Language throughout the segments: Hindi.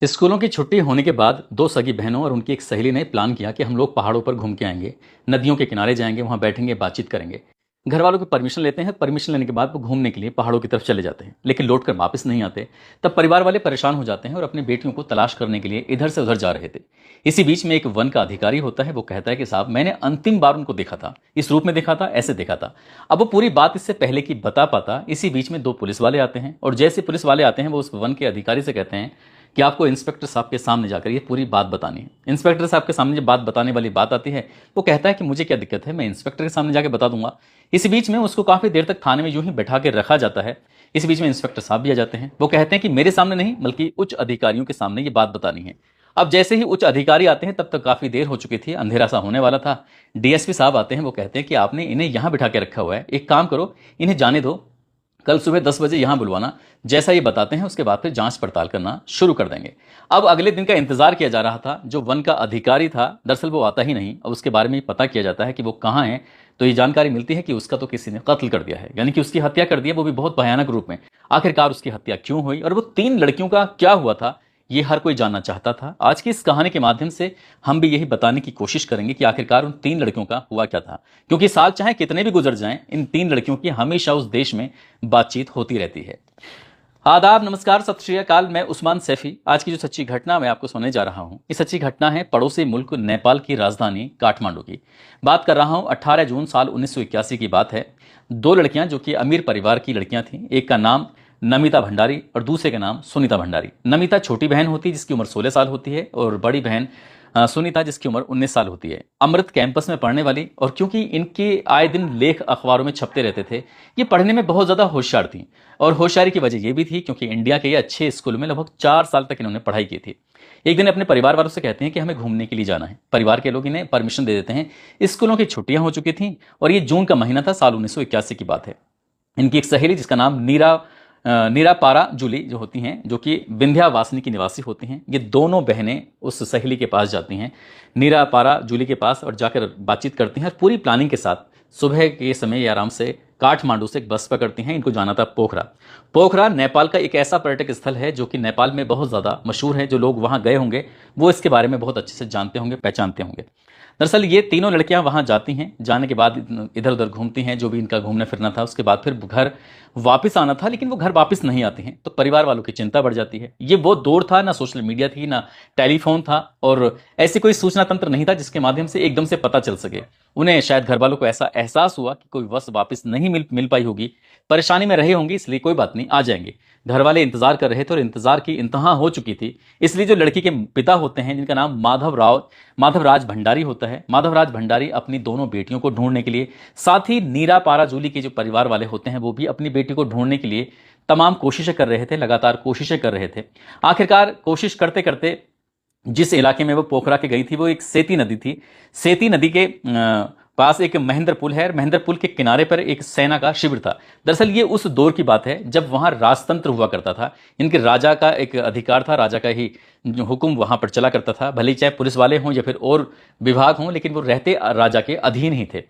स्कूलों की छुट्टी होने के बाद दो सगी बहनों और उनकी एक सहेली ने प्लान किया कि हम लोग पहाड़ों पर घूम के आएंगे। नदियों के किनारे जाएंगे, वहां बैठेंगे, बातचीत करेंगे। घर वालों की परमिशन लेते हैं। परमिशन लेने के बाद वो घूमने के लिए पहाड़ों की तरफ चले जाते हैं, लेकिन लौट कर वापस नहीं आते। तब परिवार वाले परेशान हो जाते हैं और अपनी बेटियों को तलाश करने के लिए इधर से उधर जा रहे थे। इसी बीच में एक वन का अधिकारी होता है। वो कहता है कि साहब, मैंने अंतिम बार उनको देखा था, इस रूप में देखा था, ऐसे देखा था। अब वो पूरी बात इससे पहले की बता पाता। इसी बीच में दो पुलिस वाले आते हैं और जैसे पुलिस वाले आते हैं वो उस वन के अधिकारी से कहते हैं कि आपको इंस्पेक्टर साहब के सामने जाकर ये पूरी बात बतानी है। इंस्पेक्टर साहब के सामने जब बात बताने वाली बात आती है, वो कहता है कि मुझे क्या दिक्कत है, मैं इंस्पेक्टर के सामने जाकर बता दूंगा। इसी बीच में उसको काफी देर तक थाने में यूं ही बैठा के रखा जाता है। इस बीच में इंस्पेक्टर साहब भी आ जाते हैं। वो कहते हैं कि मेरे सामने नहीं, बल्कि उच्च अधिकारियों के सामने ये बात बतानी है। अब जैसे ही उच्च अधिकारी आते हैं, तब तक काफी देर हो चुकी थी, अंधेरा सा होने वाला था। डीएसपी साहब आते हैं। वो कहते हैं कि आपने इन्हें यहां बिठा के रखा हुआ है, एक काम करो, इन्हें जाने दो, कल सुबह 10 बजे यहां बुलवाना। जैसा ये बताते हैं उसके बाद फिर जांच पड़ताल करना शुरू कर देंगे। अब अगले दिन का इंतजार किया जा रहा था। जो वन का अधिकारी था, दरअसल वो आता ही नहीं। अब उसके बारे में पता किया जाता है कि वो कहाँ है। तो ये जानकारी मिलती है कि उसका तो किसी ने कत्ल कर दिया है, यानी कि उसकी हत्या कर दी है, वो भी बहुत भयानक रूप में। आखिरकार उसकी हत्या क्यों हुई और वो 3 लड़कियों का क्या हुआ था, ये हर कोई जानना चाहता था। आज की इस कहानी के माध्यम से हम भी यही बताने की कोशिश करेंगे कि आखिरकार उन 3 लड़कियों का हुआ क्या था। क्योंकि साल चाहे कितने भी गुजर जाएं, इन 3 लड़कियों की हमेशा उस देश में बातचीत होती रहती है। आदाब, नमस्कार, सत श्री अकाल। मैं उस्मान सैफी। आज की जो सच्ची घटना मैं आपको सुनाने जा रहा हूं, ये सच्ची घटना है पड़ोसी मुल्क नेपाल की राजधानी काठमांडू की। बात कर रहा हूं 18 जून साल 1981 की बात है। दो लड़कियां जो कि अमीर परिवार की लड़कियां थीं। एक का नाम नमिता भंडारी और दूसरे का नाम सुनीता भंडारी। नमिता छोटी बहन होती है जिसकी उम्र 16 साल होती है, और बड़ी बहन सुनीता जिसकी उम्र 19 साल होती है। अमृत कैंपस में पढ़ने वाली, और क्योंकि इनके आए दिन लेख अखबारों में छपते रहते थे, ये पढ़ने में बहुत ज़्यादा होशियार थी। और होशियारी की वजह यह भी थी क्योंकि इंडिया के ये अच्छे स्कूल में लगभग 4 साल तक इन्होंने पढ़ाई की थी। एक दिन अपने परिवार वालों से कहते हैं कि हमें घूमने के लिए जाना है। परिवार के लोग इन्हें परमिशन दे देते हैं। स्कूलों की छुट्टियां हो चुकी थी और ये जून का महीना था, साल 1981 की बात है। इनकी एक सहेली जिसका नाम नीरा पारा जूली जो होती हैं, जो कि विंध्यावासिनी की निवासी होती हैं, ये दोनों बहनें उस सहेली के पास जाती हैं, नीरा पारा जूली के पास, और जाकर बातचीत करती हैं। और पूरी प्लानिंग के साथ सुबह के समय ये आराम से काठमांडू से एक बस पकड़ती हैं। इनको जाना था पोखरा। पोखरा नेपाल का एक ऐसा पर्यटक स्थल है जो कि नेपाल में बहुत ज़्यादा मशहूर है। जो लोग वहाँ गए होंगे वो इसके बारे में बहुत अच्छे से जानते होंगे, पहचानते होंगे। दरअसल ये तीनों लड़कियां वहां जाती हैं। जाने के बाद इधर उधर घूमती हैं, जो भी इनका घूमना फिरना था। उसके बाद फिर घर वापस आना था, लेकिन वो घर वापस नहीं आती हैं। तो परिवार वालों की चिंता बढ़ जाती है। ये वो दौर था, ना सोशल मीडिया थी, ना टेलीफोन था, और ऐसी कोई सूचना तंत्र नहीं था जिसके माध्यम से एकदम से पता चल सके। उन्हें शायद घर वालों को ऐसा एहसास हुआ कि कोई बस वापस नहीं मिल पाई होगी, परेशानी में रहे होंगे, इसलिए कोई बात नहीं, आ जाएंगे। घर वाले इंतजार कर रहे थे और इंतजार की इंतहा हो चुकी थी। इसलिए जो लड़की के पिता होते हैं, जिनका नाम माधवराज भंडारी होता है, माधवराज भंडारी अपनी दोनों बेटियों को ढूंढने के लिए, साथ ही नीरा पाराजूली के जो परिवार वाले होते हैं वो भी अपनी बेटी को ढूंढने के लिए तमाम कोशिशें कर रहे थे, लगातार कोशिशें कर रहे थे। आखिरकार कोशिश करते करते जिस इलाके में वो पोखरा के गई थी वो एक सेती नदी थी। सेती नदी के पास एक महेंद्र पुल है। महेंद्र पुल के किनारे पर एक सेना का शिविर था। दरअसल ये उस दौर की बात है जब वहां राजतंत्र हुआ करता था। इनके राजा का एक अधिकार था, राजा का ही हुक्म वहां पर चला करता था। भले चाहे पुलिस वाले हों या फिर और विभाग हों, लेकिन वो रहते राजा के अधीन ही थे।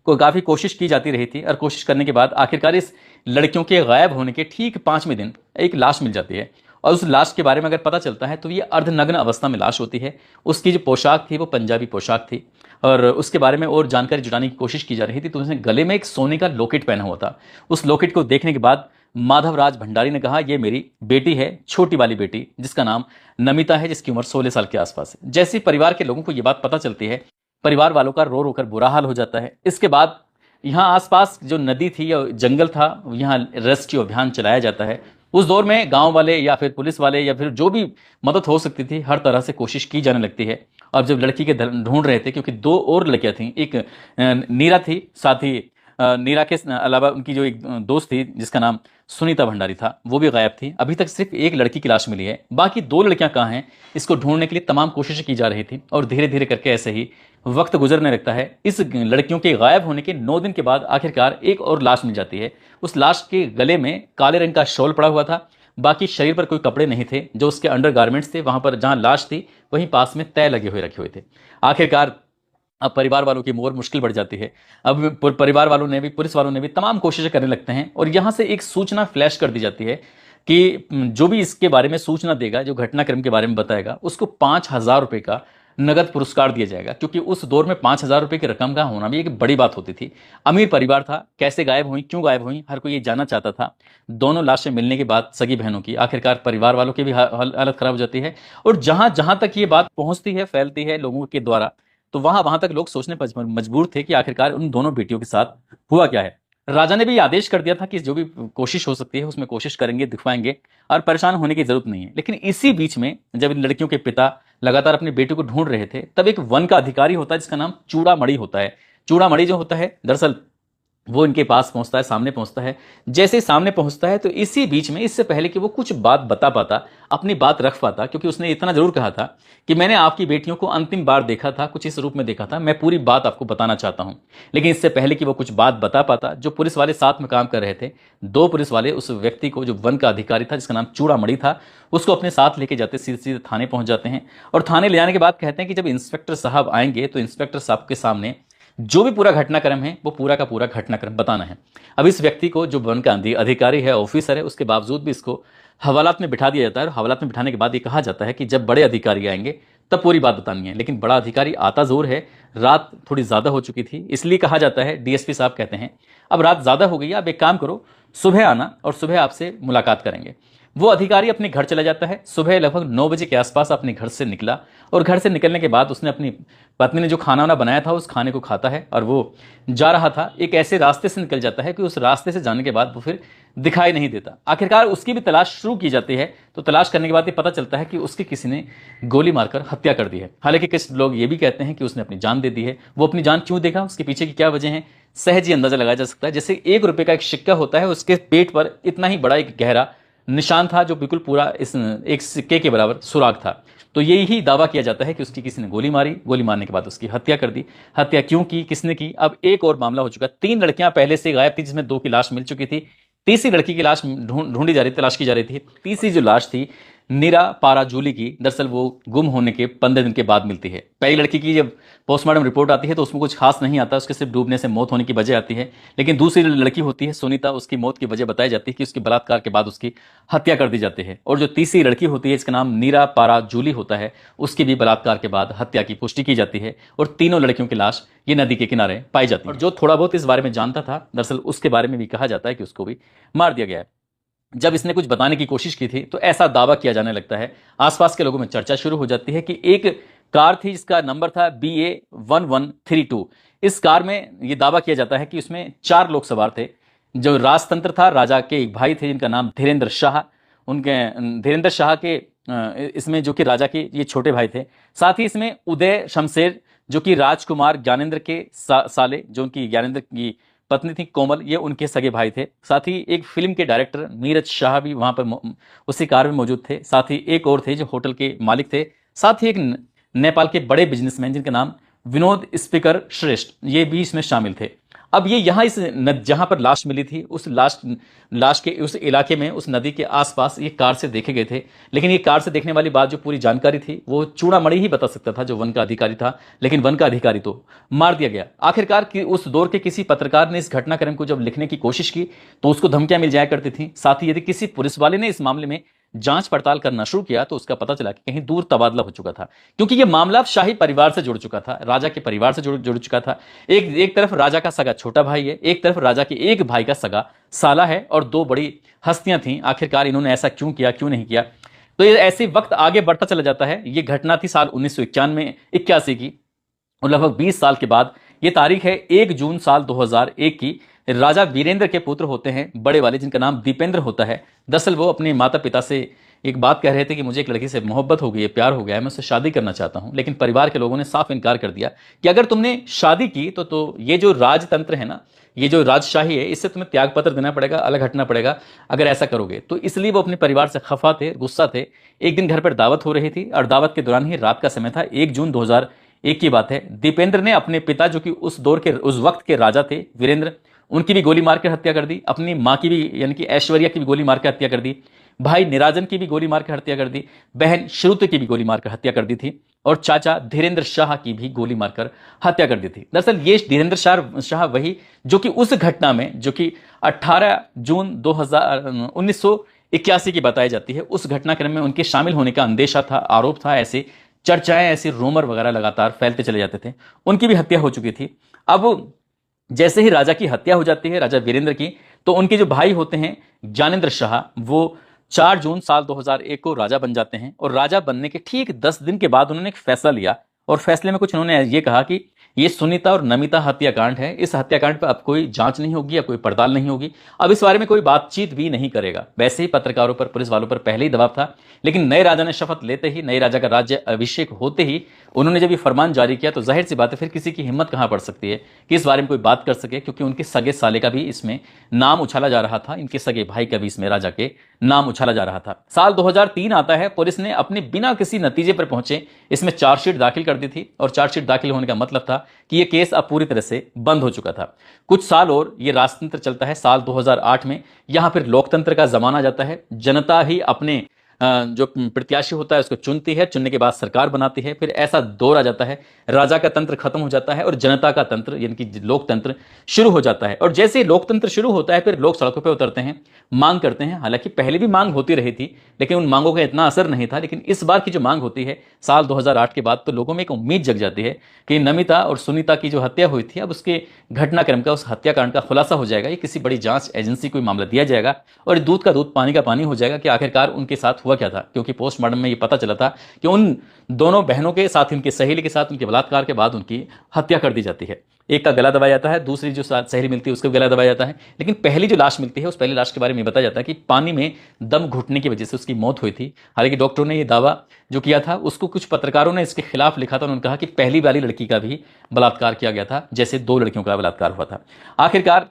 को काफी कोशिश की जाती रही थी, और कोशिश करने के बाद आखिरकार इस लड़कियों के गायब होने के ठीक 5वें दिन एक लाश मिल जाती है। और उस लाश के बारे में अगर पता चलता है तो ये अर्धनग्न अवस्था में लाश होती है। उसकी जो पोशाक थी वो पंजाबी पोशाक थी, और उसके बारे में और जानकारी जुटाने की कोशिश की जा रही थी। तो उसने गले में एक सोने का लॉकेट पहना हुआ था। उस लॉकेट को देखने के बाद माधवराज भंडारी ने कहा, ये मेरी बेटी है, छोटी वाली बेटी, जिसका नाम नमिता है, जिसकी उम्र 16 साल के आसपास है। जैसे परिवार के लोगों को ये बात पता चलती है, परिवार वालों का रो रो कर बुरा हाल हो जाता है। इसके बाद यहाँ आसपास जो नदी थी या जंगल था, यहाँ रेस्क्यू अभियान चलाया जाता है। उस दौर में गांव वाले या फिर पुलिस वाले या फिर जो भी मदद हो सकती थी, हर तरह से कोशिश की जाने लगती है। और जब लड़की के ढूंढ रहे थे, क्योंकि दो और लड़कियां थीं, एक नीरा थी, साथ ही नीरा के अलावा उनकी जो एक दोस्त थी जिसका नाम सुनीता भंडारी था, वो भी गायब थी। अभी तक सिर्फ एक लड़की की लाश मिली है, बाकी 2 लड़कियां कहाँ हैं, इसको ढूंढने के लिए तमाम कोशिशें की जा रही थी। और धीरे धीरे करके ऐसे ही वक्त गुजरने लगता है। इस लड़कियों के गायब होने के 9 दिन के बाद आखिरकार एक और लाश मिल जाती है। उस लाश के गले में काले रंग का शॉल पड़ा हुआ था, बाकी शरीर पर कोई कपड़े नहीं थे। जो उसके अंडरगारमेंट्स थे, वहां पर जहां लाश थी वहीं पास में तय लगे हुए थे। आखिरकार अब परिवार वालों की और मुश्किल बढ़ जाती है। अब परिवार वालों ने भी, पुलिस वालों ने भी तमाम कोशिशें करने लगते हैं, और यहां से एक सूचना फ्लैश कर दी जाती है। कि जो भी इसके बारे में सूचना देगा, जो घटनाक्रम के बारे में बताएगा, उसको 5,000 रुपये का नगद पुरस्कार दिया जाएगा। क्योंकि उस दौर में 5,000 रुपये की रकम का होना भी एक बड़ी बात होती थी। अमीर परिवार था, कैसे गायब हुई, क्यों गायब हुई, हर कोई ये जानना चाहता था। दोनों लाशें मिलने के बाद सगी बहनों की, आखिरकार परिवार वालों की भी हालत खराब हो जाती है। और जहां जहां तक ये बात पहुंचती है, फैलती है लोगों के द्वारा, तो वहां वहां तक लोग सोचने पर मजबूर थे कि आखिरकार उन दोनों बेटियों के साथ हुआ क्या है। राजा ने भी आदेश कर दिया था कि जो भी कोशिश हो सकती है उसमें कोशिश करेंगे, दिखवाएंगे, और परेशान होने की जरूरत नहीं है। लेकिन इसी बीच में जब इन लड़कियों के पिता लगातार अपनी बेटी को ढूंढ रहे थे, तब एक वन का अधिकारी होता है जिसका नाम चूड़ामणि होता है। चूड़ामणि जो होता है, दरअसल वो इनके पास पहुंचता है, सामने पहुंचता है। जैसे ही सामने पहुंचता है तो इसी बीच में, इससे पहले कि वो कुछ बात बता पाता, अपनी बात रख पाता, क्योंकि उसने इतना जरूर कहा था कि मैंने आपकी बेटियों को अंतिम बार देखा था, कुछ इस रूप में देखा था, मैं पूरी बात आपको बताना चाहता हूं। लेकिन इससे पहले कि वो कुछ बात बता पाता, जो पुलिस वाले साथ में काम कर रहे थे, दो पुलिस वाले उस व्यक्ति को, जो वन का अधिकारी था जिसका नाम चूड़ामणि था, उसको अपने साथ लेके जाते, सीधे सीधे थाने पहुंच जाते हैं। और थाने ले जाने के बाद कहते हैं कि जब इंस्पेक्टर साहब आएंगे तो इंस्पेक्टर साहब के सामने जो भी पूरा घटनाक्रम है वो पूरा का पूरा घटनाक्रम बताना है। अब इस व्यक्ति को, जो वन का अधिकारी है, ऑफिसर है, उसके बावजूद भी इसको हवालात में बिठा दिया जाता है। और हवालात में बिठाने के बाद ये कहा जाता है कि जब बड़े अधिकारी आएंगे तब पूरी बात बतानी है। लेकिन बड़ा अधिकारी आता जरूर है, रात थोड़ी ज्यादा हो चुकी थी, इसलिए कहा जाता है, डीएसपी साहब कहते हैं अब रात ज्यादा हो गई है, अब एक काम करो, सुबह आना और सुबह आपसे मुलाकात करेंगे। वो अधिकारी अपने घर चला जाता है। सुबह लगभग 9 बजे के आसपास अपने घर से निकला, और घर से निकलने के बाद उसने अपनी पत्नी ने जो खाना वाना बनाया था उस खाने को खाता है, और वो जा रहा था, एक ऐसे रास्ते से निकल जाता है कि उस रास्ते से जाने के बाद वो फिर दिखाई नहीं देता। आखिरकार उसकी भी तलाश शुरू की जाती है, तो तलाश करने के बाद ये पता चलता है कि उसकी किसी ने गोली मारकर हत्या कर दी है। हालांकि कुछ लोग ये भी कहते हैं कि उसने अपनी जान दे दी है। वो अपनी जान क्यों देगा, उसके पीछे की क्या वजह है, सहज ही अंदाजा लगाया जा सकता है। जैसे 1 रुपए का एक सिक्का होता है, उसके पेट पर इतना ही बड़ा एक गहरा निशान था, जो बिल्कुल पूरा इस एक सिक्के के बराबर सुराग था। तो यही दावा किया जाता है कि उसकी किसी ने गोली मारी, गोली मारने के बाद उसकी हत्या कर दी। हत्या क्यों की, किसने की, अब एक और मामला हो चुका। 3 लड़कियां पहले से गायब थी, जिसमें 2 की लाश मिल चुकी थी। तीसरी लड़की की लाश ढूंढी जा रही, तलाश की जा रही थी। तीसरी जो लाश थी नीरा पाराजूली की, दरअसल वो गुम होने के 15 दिन के बाद मिलती है। पहली लड़की की जब पोस्टमार्टम रिपोर्ट आती है तो उसमें कुछ खास नहीं आता, उसके सिर्फ डूबने से मौत होने की वजह आती है। लेकिन दूसरी लड़की होती है सुनीता, उसकी मौत की वजह बताई जाती है कि उसके बलात्कार के बाद उसकी हत्या कर दी जाती है। और जो तीसरी लड़की होती है, इसका नाम नीरा पाराजूली होता है, उसकी भी बलात्कार के बाद हत्या की पुष्टि की जाती है। और तीनों लड़कियों की लाश ये नदी के किनारे पाई जाती है। और जो थोड़ा बहुत इस बारे में जानता था, दरअसल उसके बारे में भी कहा जाता है कि उसको भी मार दिया गया है। जब इसने कुछ बताने की कोशिश की थी तो ऐसा दावा किया जाने लगता है, आसपास के लोगों में चर्चा शुरू हो जाती है कि एक कार थी जिसका नंबर था BA1132। इस कार में यह दावा किया जाता है कि उसमें 4 लोग सवार थे। जो राजतंत्र था, राजा के एक भाई थे जिनका नाम धीरेन्द्र शाह, उनके धीरेन्द्र शाह के इसमें, जो कि राजा के ये छोटे भाई थे। साथ ही इसमें उदय शमशेर, जो कि राजकुमार ज्ञानेंद्र के साले, जो उनकी ज्ञानेंद्र की पत्नी थी कोमल, ये उनके सगे भाई थे। साथ ही एक फिल्म के डायरेक्टर नीरज शाह भी वहां पर उसी कार में मौजूद थे। साथ ही एक और थे जो होटल के मालिक थे। साथ ही एक नेपाल के बड़े बिजनेसमैन जिनका नाम विनोद स्पीकर श्रेष्ठ, ये भी इसमें शामिल थे। अब ये यहाँ इस जहां पर लाश मिली थी, उस लाश के उस इलाके में, उस नदी के आसपास ये कार से देखे गए थे। लेकिन ये कार से देखने वाली बात, जो पूरी जानकारी थी, वो चूड़ामणि ही बता सकता था, जो वन का अधिकारी था। लेकिन वन का अधिकारी तो मार दिया गया। आखिरकार कि उस दौर के किसी पत्रकार ने इस घटनाक्रम को जब लिखने की कोशिश की तो उसको धमकियां मिल जाया करती थी। साथ ही यदि किसी पुलिस वाले ने इस मामले में जांच पड़ताल करना शुरू किया तो उसका पता चला कि कहीं दूर तबादला हो चुका था, क्योंकि यह मामला शाही परिवार से जुड़ चुका था, राजा के परिवार से जुड़ चुका था। एक तरफ राजा का सगा छोटा भाई है, एक तरफ राजा के एक भाई का सगा साला है, और 2 बड़ी हस्तियां थीं। आखिरकार इन्होंने ऐसा क्यों किया, क्यों नहीं किया। तो ये ऐसे वक्त आगे बढ़ता चला जाता है। ये घटना थी साल 1981 की, और लगभग 20 साल के बाद ये तारीख है 1 जून साल 2001 की। राजा वीरेंद्र के पुत्र होते हैं बड़े वाले, जिनका नाम दीपेंद्र होता है। दरअसल वो अपने माता पिता से एक बात कह रहे थे कि मुझे एक लड़की से मोहब्बत हो गई है, प्यार हो गया है, मैं उससे शादी करना चाहता हूं। लेकिन परिवार के लोगों ने साफ इनकार कर दिया कि अगर तुमने शादी की तो ये जो राजतंत्र है ना, ये जो राजशाही है, इससे तुम्हें त्याग पत्र देना पड़ेगा, अलग हटना पड़ेगा अगर ऐसा करोगे तो। इसलिए वो अपने परिवार से खफा थे, गुस्सा थे। एक दिन घर पर दावत हो रही थी, और दावत के दौरान ही रात का समय था, 1 जून 2001 की बात है। दीपेंद्र ने अपने पिता, जो कि उस दौर के, उस वक्त के राजा थे वीरेंद्र, उनकी भी गोली मारकर हत्या कर दी। अपनी मां की भी, यानी कि ऐश्वर्या की भी गोली मारकर हत्या कर दी। भाई निराजन की भी गोली मारकर हत्या कर दी। बहन श्रुति की भी गोली मारकर हत्या कर दी थी। और चाचा धीरेन्द्र शाह की भी गोली मारकर हत्या कर दी थी। दरअसल ये धीरेन्द्र शाह वही, जो कि उस घटना में, जो कि 18 जून 1921 81 की बताई जाती है। उस घटनाक्रम में उनके शामिल होने का अंदेशा था, आरोप था, ऐसे चर्चाएं, ऐसे रूमर वगैरह लगातार फैलते चले जाते थे। उनकी भी हत्या हो चुकी थी। अब जैसे ही राजा की हत्या हो जाती है, राजा वीरेंद्र की, तो उनके जो भाई होते हैं ज्ञानेंद्र शाह, वो 4 जून साल 2001 को राजा बन जाते हैं। और राजा बनने के ठीक 10 दिन के बाद उन्होंने एक फैसला लिया, और फैसले में कुछ उन्होंने ये कहा कि ये सुनीता और नमिता हत्याकांड है, इस हत्याकांड पर अब कोई जांच नहीं होगी या कोई पड़ताल नहीं होगी, अब इस बारे में कोई बातचीत भी नहीं करेगा। वैसे ही पत्रकारों पर, पुलिस वालों पर पहले ही दबाव था, लेकिन नए राजा ने शपथ लेते ही, नए राजा का राज्य अभिषेक होते ही उन्होंने जब ये फरमान जारी किया, तो जाहिर सी बात है फिर किसी की हिम्मत कहां पड़ सकती है कि इस बारे में कोई बात कर सके, क्योंकि उनके सगे साले का भी इसमें नाम उछाला जा रहा था, इनके सगे भाई का भी इसमें राजा के नाम उछाला जा रहा था। साल 2003 आता है, पुलिस ने अपने बिना किसी नतीजे पर पहुंचे इसमें चार्जशीट दाखिल कर दी थी, और चार्जशीट दाखिल होने का मतलब था कि यह केस अब पूरी तरह से बंद हो चुका था। कुछ साल और ये राजतंत्र चलता है। साल 2008 में यहां फिर लोकतंत्र का जमाना जाता है। जनता ही अपने जो प्रत्याशी होता है उसको चुनती है, चुनने के बाद सरकार बनाती है। फिर ऐसा दौर आ जाता है, राजा का तंत्र खत्म हो जाता है और जनता का तंत्र यानी कि लोकतंत्र शुरू हो जाता है। और जैसे ही लोकतंत्र शुरू होता है, फिर लोग सड़कों पर उतरते हैं, मांग करते हैं। हालांकि पहले भी मांग होती रही थी, लेकिन उन मांगों का इतना असर नहीं था। लेकिन इस बार की जो मांग होती है साल 2008 के बाद, तो लोगों में एक उम्मीद जग जाती है कि नमिता और सुनीता की जो हत्या हुई थी, अब उसके घटनाक्रम का, उस हत्याकांड का खुलासा हो जाएगा। ये किसी बड़ी जांच एजेंसी को मामला दिया जाएगा और दूध का दूध पानी का पानी हो जाएगा कि आखिरकार उनके साथ हुआ क्या था। क्योंकि पोस्टमार्टम में ये पता चला था कि उन दोनों बहनों के साथ, उनकी सहेली के साथ उनके बलात्कार के बाद उनकी हत्या कर दी जाती है। एक का गला दबाया जाता है, दूसरी जो सहेली मिलती है उसका गला दबाया जाता है। लेकिन पहली जो लाश मिलती है, उस पहली लाश के बारे में बताया जाता है कि पानी में दम घुटने की वजह से उसकी मौत हुई थी। हालांकि डॉक्टरों ने यह दावा जो किया था, उसको कुछ पत्रकारों ने इसके खिलाफ लिखा था। उन्होंने कहा कि पहली वाली लड़की का भी बलात्कार किया गया था, जैसे 2 लड़कियों का बलात्कार हुआ था। आखिरकार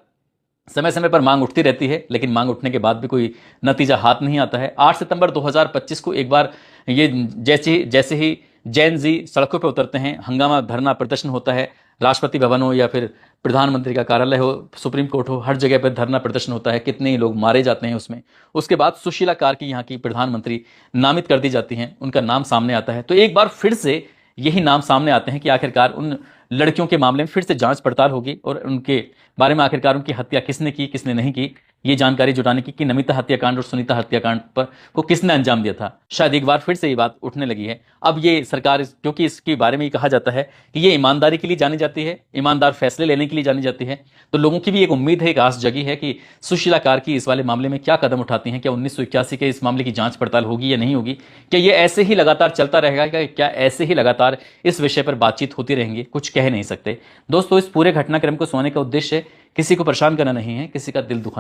समय समय पर मांग उठती रहती है, लेकिन मांग उठने के बाद भी कोई नतीजा हाथ नहीं आता है। 8 सितंबर 2025 को एक बार ये जैसे ही जैन जी सड़कों पर उतरते हैं, हंगामा, धरना, प्रदर्शन होता है। राष्ट्रपति भवन हो या फिर प्रधानमंत्री का कार्यालय हो, सुप्रीम कोर्ट हो, हर जगह पर धरना प्रदर्शन होता है। कितने ही लोग मारे जाते हैं उसमें। उसके बाद सुशीला कार्की यहाँ की प्रधानमंत्री नामित कर दी जाती हैं, उनका नाम सामने आता है। तो एक बार फिर से यही नाम सामने आते हैं कि आखिरकार उन लड़कियों के मामले में फिर से जांच पड़ताल होगी और उनके बारे में आखिरकार उनकी हत्या किसने की, किसने नहीं की, ये जानकारी जुटाने की, कि नमिता हत्याकांड और सुनीता हत्याकांड पर को किसने अंजाम दिया था। शायद एक बार फिर से ये बात उठने लगी है। अब ये सरकार, क्योंकि इसके बारे में ये कहा जाता है कि ये ईमानदारी के लिए जानी जाती है, ईमानदार फैसले लेने के लिए जानी जाती है, तो लोगों की भी एक उम्मीद है, एक आस जगी है कि सुशीला कार्की इस वाले मामले में क्या कदम उठाती हैं। क्या 1981 के इस मामले की जांच पड़ताल होगी या नहीं होगी? क्या ये ऐसे ही लगातार चलता रहेगा? क्या ऐसे ही लगातार इस विषय पर बातचीत होती रहेंगी? कुछ कह नहीं सकते दोस्तों। इस पूरे घटनाक्रम को सुनाने का उद्देश्य किसी को परेशान करना नहीं है, किसी का दिल दुखाना